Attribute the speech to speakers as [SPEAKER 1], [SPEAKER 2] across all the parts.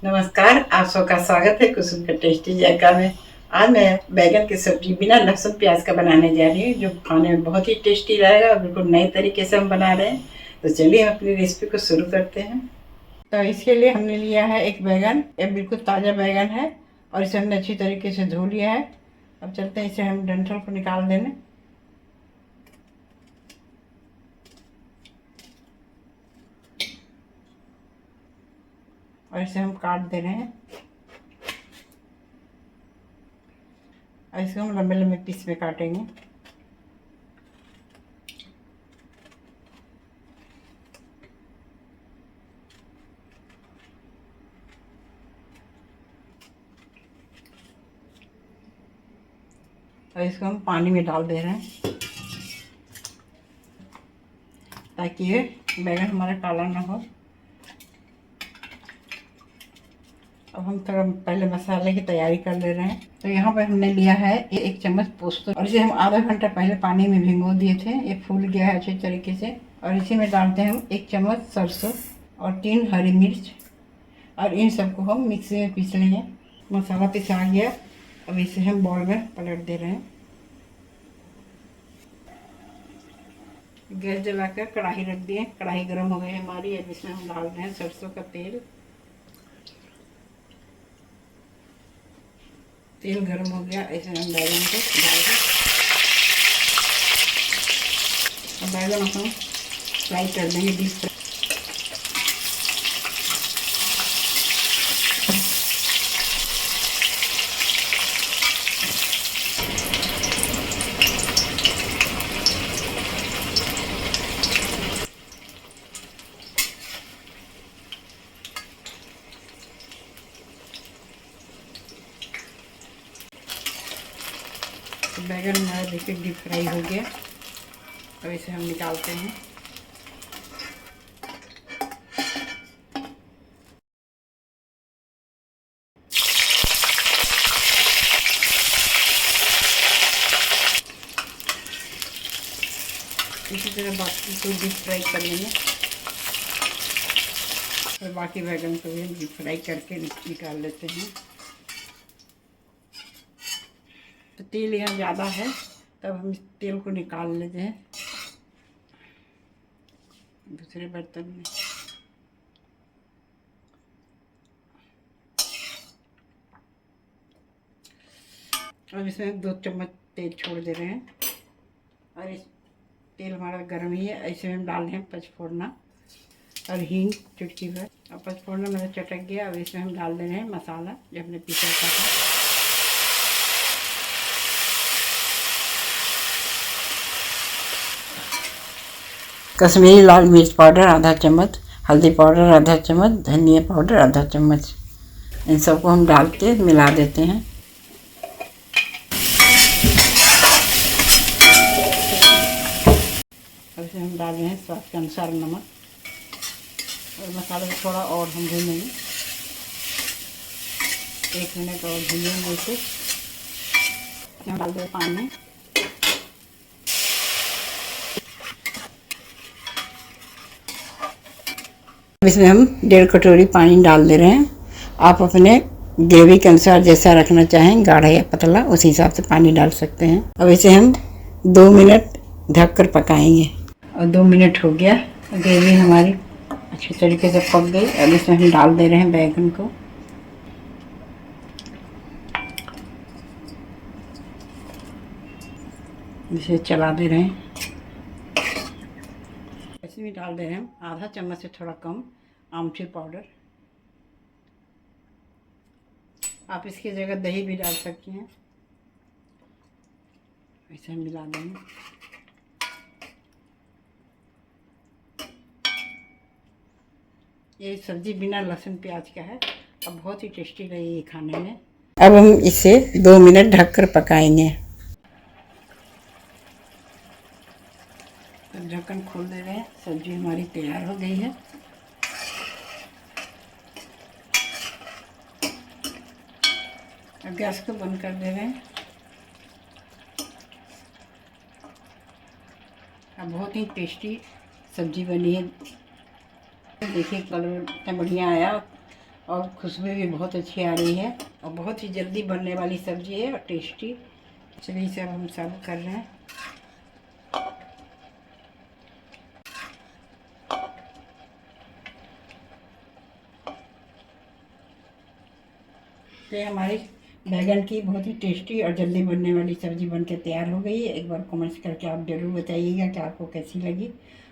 [SPEAKER 1] नमस्कार, आप सबका स्वागत है कुसुम का टेस्टी जायका में। आज मैं बैगन की सब्जी बिना लहसुन प्याज का बनाने जा रही हूँ, जो खाने में बहुत ही टेस्टी रहेगा और बिल्कुल नए तरीके से हम बना रहे हैं। तो चलिए हम अपनी रेसिपी को शुरू करते हैं। तो इसके लिए हमने लिया है एक बैगन, ये बिल्कुल ताज़ा बैगन है और इसे हमने अच्छी तरीके से धो लिया है। अब चलते हैं, इसे हम डंठल को निकाल देने। और इसे हम काट दे रहे हैं और इसे हम लंबे लंबे पीस में काटेंगे। और इसको हम पानी में डाल दे रहे हैं ताकि ये बैगन हमारा काला ना हो। अब हम थोड़ा पहले मसाले की तैयारी कर ले रहे हैं। तो यहाँ पर हमने लिया है एक चम्मच पोस्त और इसे हम आधा घंटा पहले पानी में भिगो दिए थे। ये फूल गया है अच्छे तरीके से। और इसी में डालते हैं हम एक चम्मच सरसों और 3 हरी मिर्च और इन सबको हम मिक्सी में पीस लेंगे। मसाला पिसा गया। अब इसे हम बॉल में पलट दे रहे हैं। गैस जलाकर कढ़ाई रख दिए। कढ़ाई गर्म हो गई हमारी। अब इसमें हम डाल रहे हैं सरसों का तेल। तेल गर्म हो गया, ऐसे हम बैगन को डाल दें। और बैगन हम फ्राई कर देंगे डीप फ्राई। तो बैगन हमारा देखिए डीप फ्राई हो गया। अब इसे हम निकालते हैं। इसी तरह बाकी को डीप फ्राई कर लेंगे और बाकी बैगन को भी हम डीप फ्राई करके निकाल लेते हैं। तो तेल यहाँ ज़्यादा है, तब हम इस तेल को निकाल लेते हैं दूसरे बर्तन में। अब इसमें 2 चम्मच तेल छोड़ दे रहे हैं और इस तेल हमारा गर्म ही है। ऐसे हम डाल रहे हैं पचफोड़ना और हींग चुटकी भर। अब पचफोड़ना मेरा चटक गया। अब इसमें हम डाल दे रहे हैं मसाला जो हमने पीसा था। कश्मीरी लाल मिर्च पाउडर आधा चम्मच, हल्दी पाउडर आधा चम्मच, धनिया पाउडर आधा चम्मच। इन सबको हम डाल के मिला देते हैं। अब इसे हम डाल रहे हैं स्वाद के अनुसार नमक और मसाले को थोड़ा और हम भूनेंगे। 1 मिनट और भूनेंगे इसे। हम डाल दें पानी। इसमें हम 1.5 कटोरी पानी डाल दे रहे हैं। आप अपने ग्रेवी के अनुसार जैसा रखना चाहें, गाढ़ा या पतला, उस हिसाब से पानी डाल सकते हैं। अब इसे हम 2 मिनट ढककर पकाएंगे। और 2 मिनट हो गया। ग्रेवी हमारी अच्छी तरीके से पक गई। अब इसमें हम डाल दे रहे हैं बैगन को। इसे चला दे रहे हैं। इसमें डाल दे रहे हैं आधा चम्मच से थोड़ा कम आमचूर पाउडर। आप इसकी जगह दही भी डाल सकती हैं। इसे हम मिला देंगे। ये सब्ज़ी बिना लहसुन प्याज का है। अब बहुत ही टेस्टी लगेगी खाने में। अब हम इसे 2 मिनट ढककर पकाएंगे। तो ढक्कन खोल दे रहे हैं। सब्ज़ी हमारी तैयार हो गई है। अब गैस को बंद कर दे रहे हैं। अब बहुत ही टेस्टी सब्ज़ी बनी है। देखिए कलर इतना बढ़िया आया और खुशबू भी बहुत अच्छी आ रही है और बहुत ही जल्दी बनने वाली सब्ज़ी है और टेस्टी। चलिए इसे अब हम सर्व कर रहे हैं। ये हमारी बैगन की बहुत ही टेस्टी और जल्दी बनने वाली सब्ज़ी बनके तैयार हो गई है। एक बार कमेंट्स करके आप ज़रूर बताइएगा कि आपको कैसी लगी,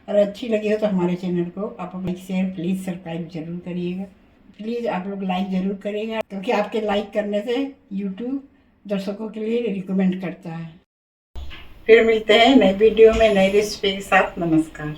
[SPEAKER 1] और अच्छी लगी हो तो हमारे चैनल को आप लाइक शेयर प्लीज़ सब्सक्राइब जरूर करिएगा। प्लीज़ आप लोग लाइक ज़रूर करिएगा, क्योंकि आपके लाइक करने से यूट्यूब दर्शकों के लिए रिकमेंड करता है। फिर मिलते हैं नई वीडियो में नई रेसिपी के साथ। नमस्कार।